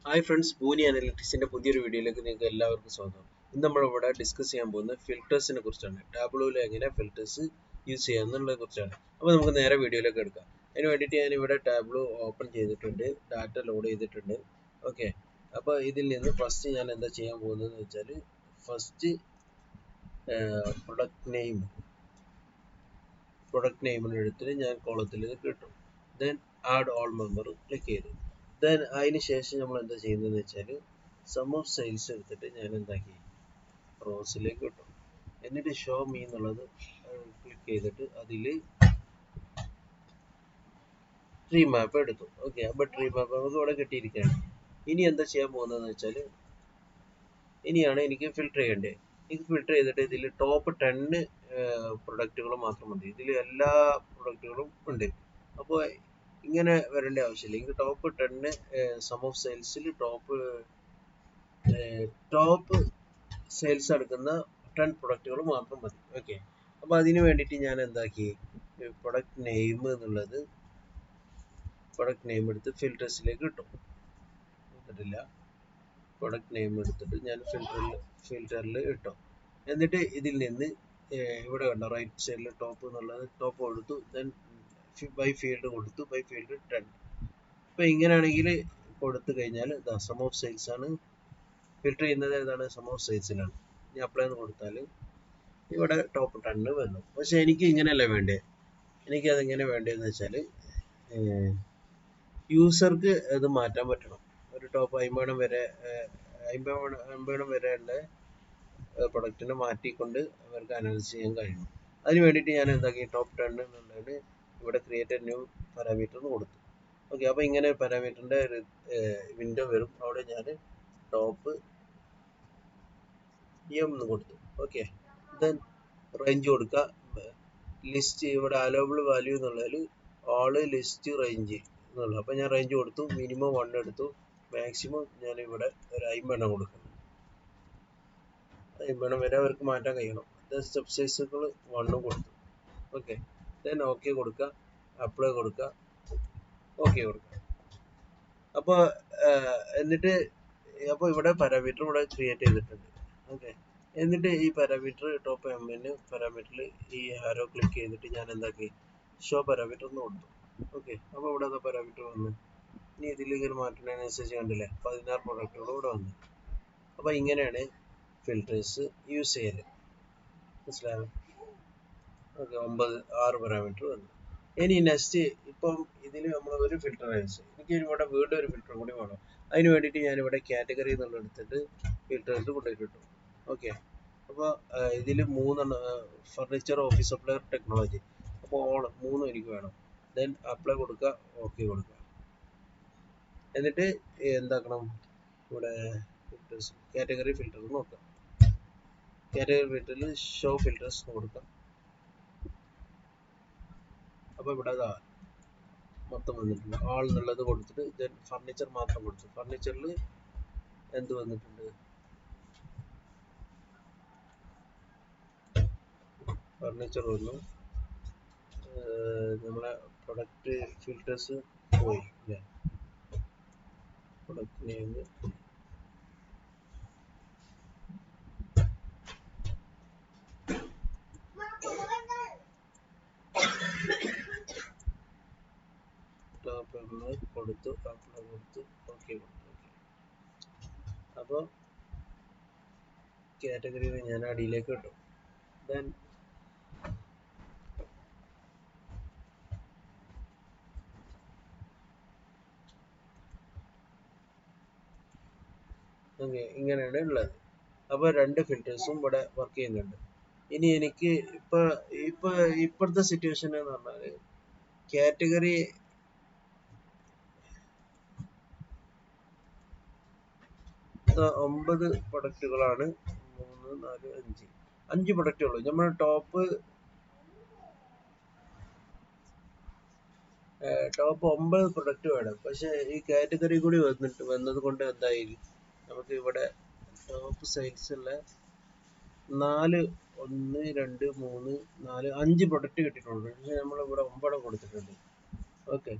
Hi friends, പൂനി അനലിറ്റിക്സിന്റെ പുതിയൊരു വീഡിയോയിലേക്ക് നിങ്ങൾക്ക് എല്ലാവർക്കും സ്വാഗതം. ഇന്ന് നമ്മളിവിടെ ഡിസ്കസ് ചെയ്യാൻ പോകുന്നത് ഫിൽറ്റേഴ്സിനെ കുറിച്ചാണ്. ടാബ്ലൂവിൽ എങ്ങനെ ഫിൽറ്റേഴ്സ് യൂസ് ചെയ്യാം എന്നുള്ളതിനെ കുറിച്ചാണ്. അപ്പോൾ നമുക്ക് നേരെ വീഡിയോയിലേക്ക് എടുക്കാം. അതിന് വേണ്ടിയിട്ട് ഞാനിവിടെ ടാബ്ലൂ ഓപ്പൺ ചെയ്തിട്ടുണ്ട്, ഡാറ്റ ലോഡ് ചെയ്തിട്ടുണ്ട്. ഓക്കെ, അപ്പോൾ ഇതിൽ നിന്ന് ഫസ്റ്റ് ഞാൻ എന്താ ചെയ്യാൻ പോകുന്നതെന്ന് വെച്ചാൽ ഫസ്റ്റ് പ്രൊഡക്റ്റ് നെയിമിന് എടുത്തിട്ട് ഞാൻ കോളത്തിൽ കിട്ടും. Then add all member click ചെയ്തു. ദെൻ അതിന് ശേഷം നമ്മൾ എന്താ ചെയ്യുന്നതെന്ന് വെച്ചാൽ സം ഓഫ് സെയിൽസ് എടുത്തിട്ട് ഞാൻ എന്താക്കി റോസിലേക്ക് കിട്ടും. എന്നിട്ട് ഷോ മീ എന്നുള്ളത് ക്ലിക്ക് ചെയ്തിട്ട് അതിൽ ട്രീ മാപ്പ് എടുത്തു. ഓക്കെ, അപ്പോൾ ട്രീ മാപ്പ് നമുക്ക് ഇവിടെ കിട്ടിയിരിക്കുകയാണ്. ഇനി എന്താ ചെയ്യാൻ പോകുന്നതെന്ന് വെച്ചാൽ ഇനിയാണ് എനിക്ക് ഫിൽട്ടർ ചെയ്യേണ്ടത്. ഇത് ഫിൽട്ടർ ചെയ്തിട്ട് ഇതിൽ ടോപ്പ് 10 പ്രൊഡക്റ്റുകൾ മാത്രം മതി. ഇതിൽ എല്ലാ പ്രൊഡക്റ്റുകളും ഉണ്ട്. അപ്പോൾ ഇങ്ങനെ വരേണ്ട ആവശ്യമില്ല. എനിക്ക് ടോപ്പ് 10 സം ഓഫ് സെയിൽസിൽ ടോപ്പ് സെയിൽസ് എടുക്കുന്ന 10 പ്രൊഡക്റ്റുകൾ മാത്രം മതി. ഓക്കെ, അപ്പോൾ അതിന് വേണ്ടിയിട്ട് ഞാൻ എന്താക്കി പ്രൊഡക്റ്റ് നെയിം എന്നുള്ളത് പ്രൊഡക്റ്റ് നെയിം എടുത്ത് ഫിൽറ്റേഴ്സിലേക്ക് ഇട്ടു. എടുത്തിട്ടില്ല, പ്രൊഡക്റ്റ് നെയിം എടുത്തിട്ട് ഞാൻ ഫിൽറ്ററിൽ ഇട്ടു. എന്നിട്ട് ഇതിൽ നിന്ന് ഇവിടെ കണ്ട റൈറ്റ് സൈഡിൽ ടോപ്പ് എന്നുള്ളത് ടോപ്പ് കൊടുത്തു. ദെൻ ബൈ ഫീൽഡ് കൊടുത്തു, ബൈ ഫീൽഡ് 10. അപ്പോൾ ഇങ്ങനെയാണെങ്കിൽ കൊടുത്തു കഴിഞ്ഞാൽ സം ഓഫ് സെയിൽസ് ആണ് ഫിൽറ്റർ ചെയ്യുന്നത്. ഏതാണ്? സം ഓഫ് സെയിൽസിലാണ്. ഇനി അപ്ലൈ എന്ന് കൊടുത്താൽ ഇവിടെ ടോപ്പ് 10 വന്നു. പക്ഷെ എനിക്ക് ഇങ്ങനെയല്ല വേണ്ടത്. എനിക്കത് എങ്ങനെ വേണ്ടതെന്ന് വെച്ചാൽ യൂസർക്ക് അത് മാറ്റാൻ പറ്റണം. ഒരു ടോപ്പ് 50 വരെ 50 വരെയുള്ള പ്രൊഡക്റ്റിനെ മാറ്റിക്കൊണ്ട് അവർക്ക് അനലൈസ് ചെയ്യാൻ കഴിയും. അതിന് വേണ്ടിയിട്ട് ഞാൻ എന്താക്കി ടോപ്പ് 10 എന്നുള്ളത് ഇവിടെ ക്രിയേറ്റ് ന്യൂ പാരാമീറ്റർ എന്ന് കൊടുത്തു. ഓക്കെ, അപ്പോൾ ഇങ്ങനെ പാരാമീറ്ററിൻ്റെ വിൻഡോ വരും. അവിടെ ഞാൻ ടോപ്പ് എന്ന് കൊടുത്തു. ഓക്കെ, ദെൻ റേഞ്ച് കൊടുക്കുക. ലിസ്റ്റ് ഇവിടെ അലോവബിൾ വാല്യൂ എന്നുള്ളതിൽ ഓള് ലിസ്റ്റ് റേഞ്ച് എന്നുള്ളത്. അപ്പോൾ ഞാൻ റേഞ്ച് കൊടുത്തു. മിനിമം 1 എടുത്തു, മാക്സിമം ഞാൻ ഇവിടെ ഒരു 50 കൊടുക്കുന്നു. 50 വരെ അവർക്ക് മാറ്റാൻ കഴിയണം. സ്റ്റെപ്പ് സൈസുകൾ 1 കൊടുത്തു. ഓക്കെ, ദെൻ ഓക്കെ കൊടുക്കുക, അപ്ലൈ കൊടുക്കുക, ഓക്കെ കൊടുക്കുക. അപ്പോൾ എന്നിട്ട് അപ്പോൾ ഇവിടെ പാരാമീറ്റർ ഇവിടെ ക്രിയേറ്റ് ചെയ്തിട്ടുണ്ട്. ഓക്കെ, എന്നിട്ട് ഈ പാരാമീറ്റർ ടോപ്പ് എമ്മിന് പാരാമീറ്ററിൽ ഈ ആരോ ക്ലിക്ക് ചെയ്തിട്ട് ഞാൻ എന്താക്കി ഷോ പാരാമീറ്റർ എന്ന് കൊടുത്തു. ഓക്കെ, അപ്പോൾ ഇവിടെ പാരാമീറ്റർ വന്നു. ഇനി ഇതിൽ ഇങ്ങനെ മാറ്റുന്നതിനനുസരിച്ച് കണ്ടില്ലേ 16 പ്രൊഡക്റ്റുകൾ ഇവിടെ വന്നു. അപ്പോൾ ഇങ്ങനെയാണ് ഫിൽറ്റേഴ്സ് യൂസ് ചെയ്യല്. മനസ്സിലായോ? ഓക്കെ, 6 പാരാമീറ്റർ വന്നു. ഇനി നെക്സ്റ്റ് ഇപ്പം ഇതിൽ നമ്മൾ ഒരു ഫിൽറ്റർ അയച്ചു. എനിക്ക് ഇവിടെ വീണ്ടും ഒരു ഫിൽറ്റർ കൂടി വേണം. അതിന് വേണ്ടിയിട്ട് ഞാനിവിടെ കാറ്റഗറി എന്നുള്ള എടുത്തിട്ട് ഫിൽറ്റേഴ്സ് കൊണ്ടുപോയിട്ടു. ഓക്കെ, അപ്പോൾ ഇതിൽ 3 ഫർണിച്ചർ, ഓഫീസ് സപ്ലയർ, ടെക്നോളജി. അപ്പോൾ ഓൾ 3 എനിക്ക് വേണം. ദെൻ അപ്ലൈ കൊടുക്കുക, ഓക്കെ കൊടുക്കുക. എന്നിട്ട് എന്താക്കണം, ഇവിടെ ഫിൽറ്റേഴ്സ് കാറ്റഗറി ഫിൽറ്റർ നോക്കാം. കാറ്റഗറി ഫിൽറ്ററിൽ ഷോ ഫിൽറ്റേഴ്സ് കൊടുക്കാം. അപ്പോൾ ഇവിടെ മൊത്തം വന്നിട്ടുണ്ട്. ആൾ എന്നുള്ളത് കൊടുത്തിട്ട് ദെൻ ഫർണിച്ചർ മാത്രം കൊടുത്തു. ഫർണിച്ചറിൽ എന്ത് വന്നിട്ടുണ്ട്? ഫർണിച്ചർ വന്നു. നമ്മളെ പ്രൊഡക്റ്റ് ഫിൽറ്റേഴ്സ് പോയി അല്ലേ? പ്രൊഡക്റ്റ് നെയിം ടോപ്പ് എന്ന് കൊടുത്തു, അപ്ലൈ കൊടുത്തു, ഓക്കെ കൊടുത്തു. അപ്പോൾ കാറ്റഗറി ഞാൻ അടിയിലേക്ക് ഇട്ടു. ദെൻ ഓക്കെ, ഇങ്ങനെയാണ് ഉള്ളത്. അപ്പോൾ 2 ഫിൽറ്റേഴ്സും ഇവിടെ വർക്ക് ചെയ്യുന്നുണ്ട്. ഇനി എനിക്ക് ഇപ്പോഴത്തെ സിറ്റുവേഷൻ എന്ന് പറഞ്ഞാൽ കാറ്റഗറി 9 പ്രൊഡക്റ്റുകളാണ്. 3, 4, 5 പ്രൊഡക്റ്റുള്ളൂ. നമ്മൾ ടോപ്പ് 9 പ്രൊഡക്റ്റ് വേണം. പക്ഷെ ഈ കാറ്റഗറി കൂടി വന്നത് കൊണ്ട് എന്തായി, നമുക്ക് ഇവിടെ ടോപ്പ് സൈൽസ് ഉള്ള 1, 2, 3, 4, 5 പ്രൊഡക്റ്റ് കിട്ടിയിട്ടുണ്ട്. പക്ഷെ നമ്മളിവിടെ 9 കൊടുത്തിട്ടുണ്ട്. ഓക്കെ,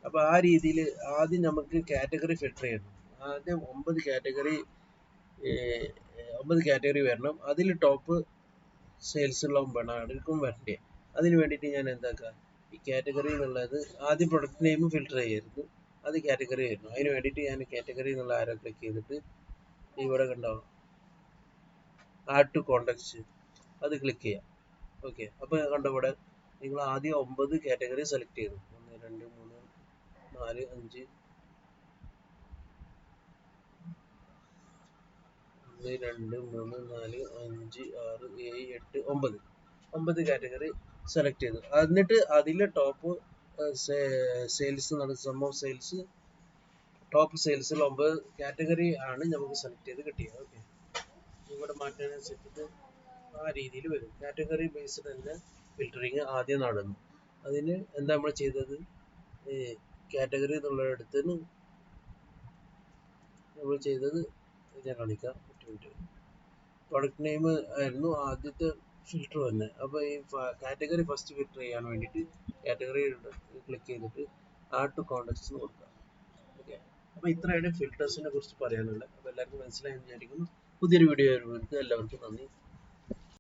അപ്പോൾ ആ രീതിയിൽ ആദ്യം നമുക്ക് കാറ്റഗറി ഫിൽട്ടർ ചെയ്യണം. ആദ്യം 9 കാറ്റഗറി വരണം. അതിൽ ടോപ്പ് സെയിൽസ് ഉള്ള ആർക്കും വരണ്ടേ. അതിന് വേണ്ടിയിട്ട് ഞാൻ എന്താക്കുക, ഈ കാറ്റഗറി എന്നുള്ളത് ആദ്യം പ്രൊഡക്റ്റ് നെയിം ഫിൽട്ടർ ചെയ്യായിരുന്നു, അത് കാറ്റഗറി ആയിരുന്നു. അതിന് വേണ്ടിയിട്ട് ഞാൻ കാറ്റഗറി എന്നുള്ള ആരോ ക്ലിക്ക് ചെയ്തിട്ട് ഇവിടെ കണ്ടാവും ആഡ് ടു കോണ്ടാക്ട്സ്, അത് ക്ലിക്ക് ചെയ്യാം. ഓക്കെ, അപ്പോൾ കണ്ടോ ഇവിടെ നിങ്ങൾ ആദ്യം 9 കാറ്റഗറി സെലക്ട് ചെയ്തു. 1 2 3 4 5 1 2 3 4 5 6 7 8 9 കാറ്റഗറി സെലക്ട് ചെയ്തു. എന്നിട്ട് അതിലെ top sales sum of sales top സെയിൽസിൽ 9 കാറ്റഗറി ആണ് നമുക്ക് സെലക്ട് ചെയ്ത് കിട്ടിയത്. ഓക്കെ, ഇവിടെ മാറ്റാനനുസരിച്ചിട്ട് ആ രീതിയിൽ വരും. കാറ്റഗറി ബേസ്ഡ് തന്നെ ഫിൽറ്ററിങ് ആദ്യം നടന്നു. അതിന് എന്താ നമ്മൾ ചെയ്തത്, കാറ്റഗറി എന്നുള്ളടത്ത് നമ്മൾ ചെയ്തത് ഞാൻ കാണിക്കാം. പ്രൊഡക്റ്റ് നെയിം ആയിരുന്നു ആദ്യത്തെ ഫിൽറ്റർ തന്നെ. അപ്പോൾ ഈ കാറ്റഗറി ഫസ്റ്റ് ഫിൽറ്റർ ചെയ്യാൻ വേണ്ടിയിട്ട് കാറ്റഗറി ക്ലിക്ക് ചെയ്തിട്ട് ആഡ് ടു കോണ്ടാക്ട്സ് കൊടുക്കുക. ഓക്കെ, അപ്പോൾ ഇത്രയാണ് ഫിൽറ്റേഴ്സിനെ കുറിച്ച് പറയാനുള്ളത്. അപ്പോൾ എല്ലാവർക്കും മനസ്സിലായെന്ന് വിചാരിക്കുന്നു. പുതിയൊരു വീഡിയോ വരുമ്പോൾ എല്ലാവർക്കും നന്ദി.